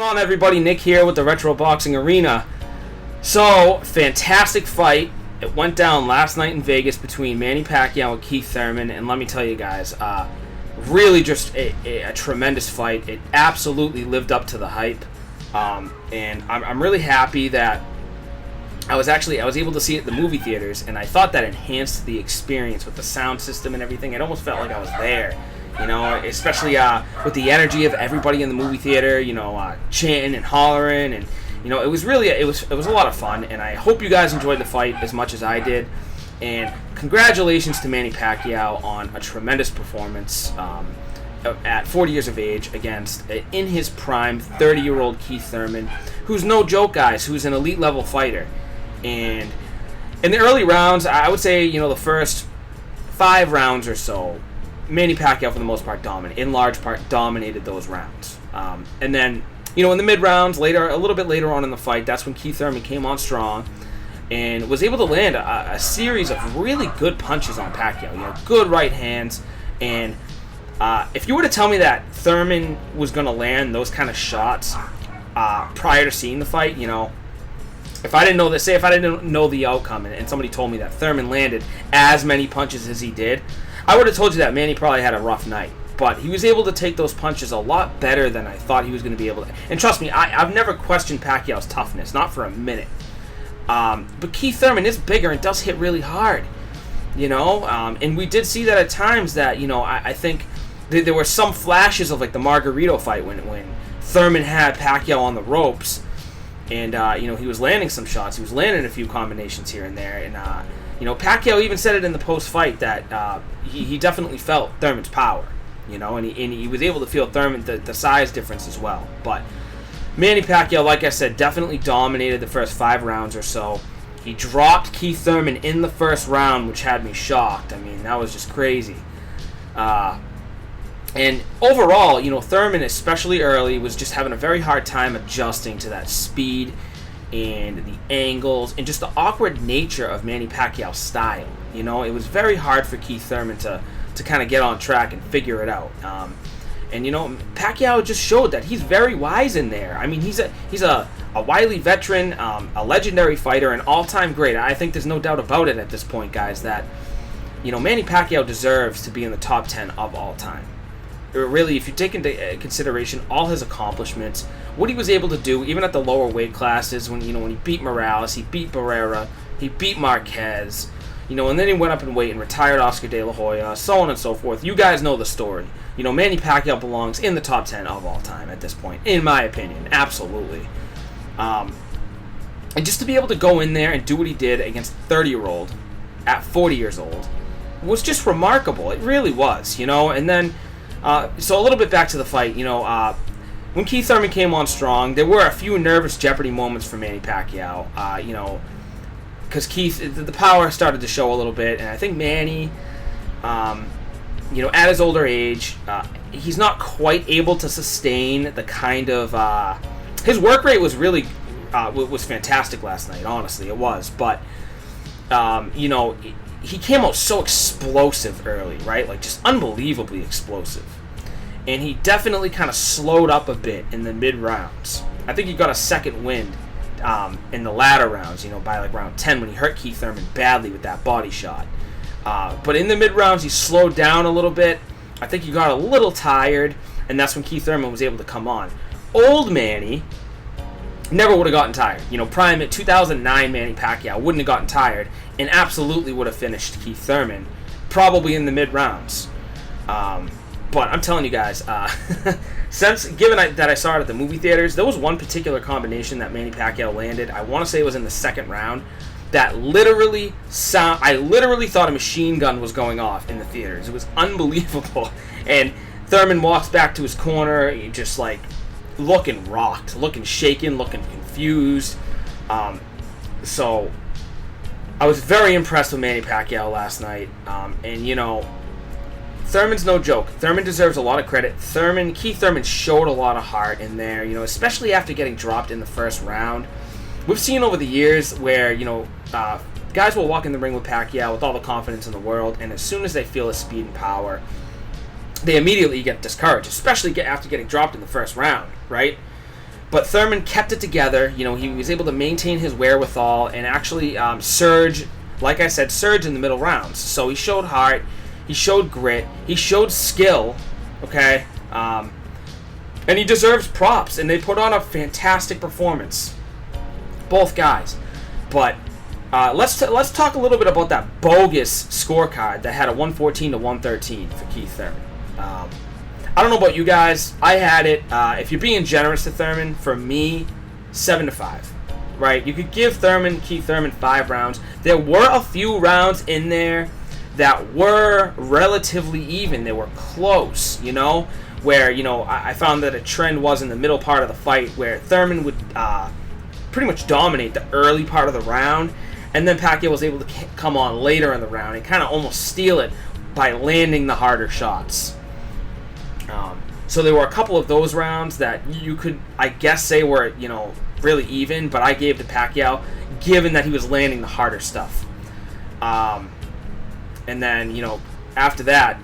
What's going on, everybody? Nick here with the Retro Boxing Arena. So, fantastic fight. It went down last night in Vegas between Manny Pacquiao and Keith Thurman, and let me tell you guys, really just a tremendous fight. It absolutely lived up to the hype, and I'm really happy that I was able to see it at the movie theaters, and I thought that enhanced the experience with the sound system and everything. It almost felt like I was there. You know, especially with the energy of everybody in the movie theater, you know, chanting and hollering, and you know, it was a lot of fun, and I hope you guys enjoyed the fight as much as I did. And congratulations to Manny Pacquiao on a tremendous performance at 40 years of age against, in his prime, 30-year-old Keith Thurman, who's no joke, guys, who's an elite level fighter. And in the early rounds, I would say, you know, the first 5 rounds or so, Manny Pacquiao, for the most part, in large part, dominated those rounds. And then, you know, in the mid-rounds, a little bit later on in the fight, that's when Keith Thurman came on strong and was able to land a series of really good punches on Pacquiao. You know, good right hands. And if you were to tell me that Thurman was going to land those kind of shots prior to seeing the fight, you know, if I didn't know this, say if I didn't know the outcome and somebody told me that Thurman landed as many punches as he did, I would have told you that Manny probably had a rough night. But he was able to take those punches a lot better than I thought he was going to be able to. And trust me, I've never questioned Pacquiao's toughness, not for a minute. But Keith Thurman is bigger and does hit really hard. You know, and we did see that at times that, you know, I think there were some flashes of like the Margarito fight when Thurman had Pacquiao on the ropes. And, you know, he was landing some shots. He was landing a few combinations here and there. And, you know, Pacquiao even said it in the post-fight that he definitely felt Thurman's power, you know, and he was able to feel Thurman, the size difference as well. But Manny Pacquiao, like I said, definitely dominated the first 5 rounds or so. He dropped Keith Thurman in the first round, which had me shocked. I mean, that was just crazy. And overall, you know, Thurman, especially early, was just having a very hard time adjusting to that speed and the angles and just the awkward nature of Manny Pacquiao's style. You know, it was very hard for Keith Thurman to kind of get on track and figure it out. And you know, Pacquiao just showed that he's very wise in there. I mean, he's a wily veteran, a legendary fighter, an all-time great. I think there's no doubt about it at this point, guys, that, you know, Manny Pacquiao deserves to be in the top 10 of all time. Really, if you take into consideration all his accomplishments, what he was able to do, even at the lower weight classes, when he beat Morales, he beat Barrera, he beat Marquez, you know, and then he went up in weight and retired Oscar De La Hoya, so on and so forth. You guys know the story. You know, Manny Pacquiao belongs in the top 10 of all time at this point, in my opinion, absolutely. And just to be able to go in there and do what he did against a 30-year-old at 40 years old was just remarkable. It really was, you know, and then so a little bit back to the fight, you know, when Keith Thurman came on strong, there were a few nervous Jeopardy moments for Manny Pacquiao, you know, because Keith, the power started to show a little bit, and I think Manny, you know, at his older age, he's not quite able to sustain the kind of, his work rate was really, was fantastic last night, honestly, it was, but, you know, he came out so explosive early, right? Like, just unbelievably explosive. And he definitely kind of slowed up a bit in the mid-rounds. I think he got a second wind in the latter rounds, you know, by like round 10 when he hurt Keith Thurman badly with that body shot. But in the mid-rounds, he slowed down a little bit. I think he got a little tired, and that's when Keith Thurman was able to come on. Old Manny never would have gotten tired. You know, prime at 2009 Manny Pacquiao wouldn't have gotten tired and absolutely would have finished Keith Thurman, probably in the mid-rounds. But I'm telling you guys, given that I saw it at the movie theaters, there was one particular combination that Manny Pacquiao landed. I want to say it was in the second round. That I literally thought a machine gun was going off in the theaters. It was unbelievable. And Thurman walks back to his corner, just like looking rocked, looking shaken, looking confused. So I was very impressed with Manny Pacquiao last night. And, you know, Thurman's no joke. Thurman deserves a lot of credit. Keith Thurman showed a lot of heart in there, you know, especially after getting dropped in the first round. We've seen over the years where, you know, guys will walk in the ring with Pacquiao with all the confidence in the world, and as soon as they feel his speed and power, they immediately get discouraged, especially after getting dropped in the first round, right? But Thurman kept it together. You know, he was able to maintain his wherewithal and actually surge, like I said, surge in the middle rounds. So he showed heart, he showed grit, he showed skill, okay? And he deserves props, and they put on a fantastic performance, both guys. But let's talk a little bit about that bogus scorecard that had a 114 to 113 for Keith Thurman. I don't know about you guys. I had it. If you're being generous to Thurman, for me, 7 to 5. Right? You could give Keith Thurman 5 rounds. There were a few rounds in there that were relatively even. They were close, you know, where, you know, I found that a trend was in the middle part of the fight where Thurman would pretty much dominate the early part of the round, and then Pacquiao was able to come on later in the round and kind of almost steal it by landing the harder shots. So there were a couple of those rounds that you could, I guess, say were, you know, really even, but I gave to Pacquiao, given that he was landing the harder stuff. And then, you know, after that,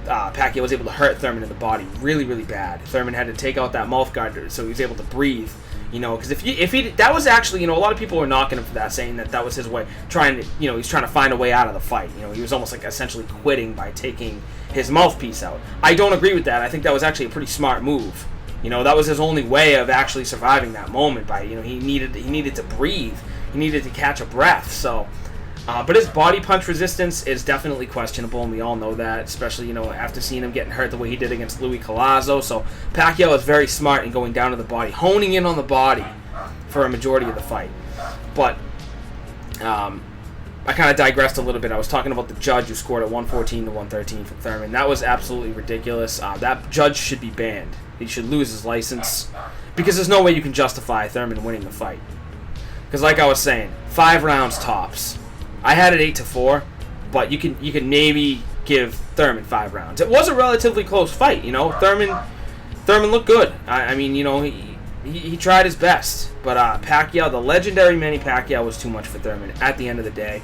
Pacquiao was able to hurt Thurman in the body really, really bad. Thurman had to take out that mouth guard so he was able to breathe. You know, because if he that was actually, you know, a lot of people were knocking him for that, saying that was his way, he's trying to find a way out of the fight. You know, he was almost like essentially quitting by taking his mouthpiece out. I don't agree with that. I think that was actually a pretty smart move. You know, that was his only way of actually surviving that moment. By, you know, he needed to breathe, he needed to catch a breath. So, but his body punch resistance is definitely questionable, and we all know that, especially, you know, after seeing him getting hurt the way he did against Louis Collazo. So Pacquiao is very smart in going down to the body, honing in on the body for a majority of the fight. But I kind of digressed a little bit. I was talking about the judge who scored a 114 to 113 for Thurman. That was absolutely ridiculous. That judge should be banned. He should lose his license, because there's no way you can justify Thurman winning the fight. Because like I was saying, 5 rounds tops. I had it 8 to 4, but you can maybe give Thurman 5 rounds. It was a relatively close fight, you know. Thurman looked good. I mean, you know, he tried his best, but Pacquiao, the legendary Manny Pacquiao, was too much for Thurman at the end of the day.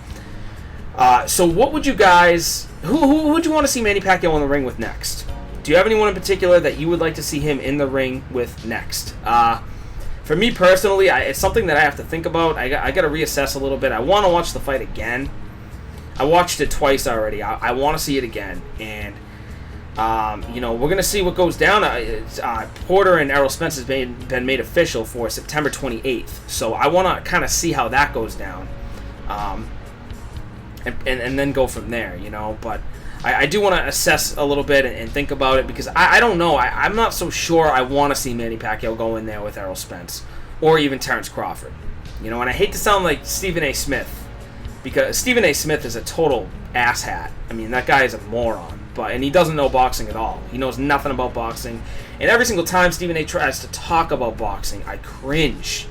So what would you guys? Who would you want to see Manny Pacquiao in the ring with next? Do you have anyone in particular that you would like to see him in the ring with next? For me personally, it's something that I have to think about. I got to reassess a little bit. I want to watch the fight again. I watched it twice already. I want to see it again. And, you know, we're going to see what goes down. Porter and Errol Spence has been made official for September 28th. So I want to kind of see how that goes down. And then go from there, you know. But I do want to assess a little bit and think about it, because I don't know. I'm not so sure I want to see Manny Pacquiao go in there with Errol Spence or even Terrence Crawford. You know, and I hate to sound like Stephen A. Smith, because Stephen A. Smith is a total asshat. I mean, that guy is a moron, and he doesn't know boxing at all. He knows nothing about boxing. And every single time Stephen A. tries to talk about boxing, I cringe.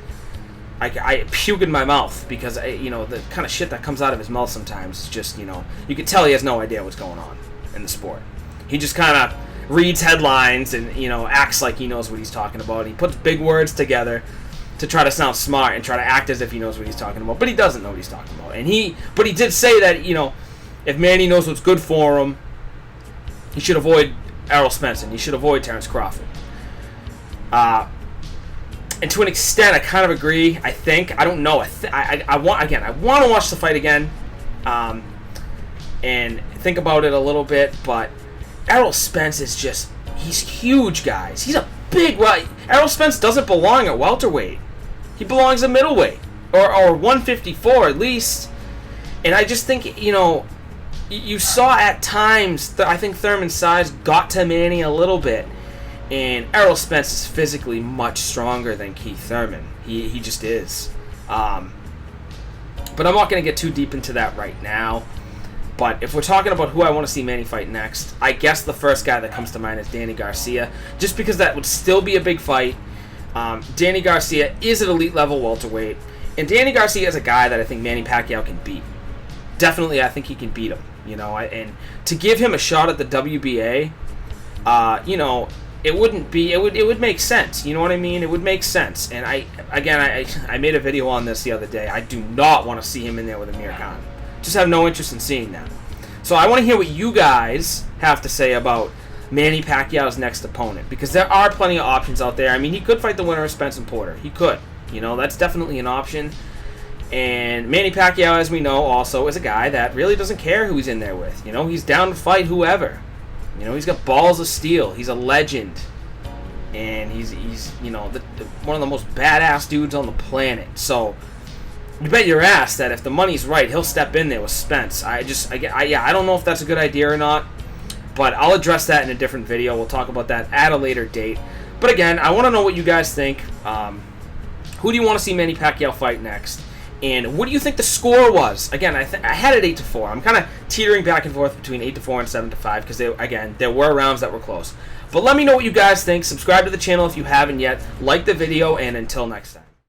I puke in my mouth, because you know, the kind of shit that comes out of his mouth sometimes is just, you know, you can tell he has no idea what's going on in the sport. He just kind of reads headlines and, you know, acts like he knows what he's talking about. He puts big words together to try to sound smart and try to act as if he knows what he's talking about, but he doesn't know what he's talking about. But he did say that, you know, if Manny knows what's good for him, he should avoid Errol Spence and he should avoid Terrence Crawford. And to an extent, I kind of agree. I think, I don't know. I want to watch the fight again, and think about it a little bit. But Errol Spence is he's huge, guys. He's a big. Well, Errol Spence doesn't belong at welterweight. He belongs at middleweight or 154 at least. And I just think, you know, you saw at times I think Thurman's size got to Manny a little bit. And Errol Spence is physically much stronger than Keith Thurman. He just is. But I'm not going to get too deep into that right now. But if we're talking about who I want to see Manny fight next, I guess the first guy that comes to mind is Danny Garcia. Just because that would still be a big fight. Danny Garcia is an elite level welterweight. And Danny Garcia is a guy that I think Manny Pacquiao can beat. Definitely, I think he can beat him. You know, and to give him a shot at the WBA, you know, it would make sense. You know what I mean? It would make sense. And I made a video on this the other day. I do not want to see him in there with Amir Khan. Just have no interest in seeing that. So I want to hear what you guys have to say about Manny Pacquiao's next opponent, because there are plenty of options out there. I mean, he could fight the winner of Spence and Porter. He could. You know, that's definitely an option. And Manny Pacquiao, as we know, also is a guy that really doesn't care who he's in there with. You know, he's down to fight whoever. You know, he's got balls of steel. He's a legend. And he's you know, one of the most badass dudes on the planet. So, you bet your ass that if the money's right, he'll step in there with Spence. I don't know if that's a good idea or not. But I'll address that in a different video. We'll talk about that at a later date. But again, I want to know what you guys think. Who do you want to see Manny Pacquiao fight next? And what do you think the score was? Again, I had it 8-4. I'm kind of teetering back and forth between 8-4 and 7-5 because, again, there were rounds that were close. But let me know what you guys think. Subscribe to the channel if you haven't yet. Like the video, and until next time.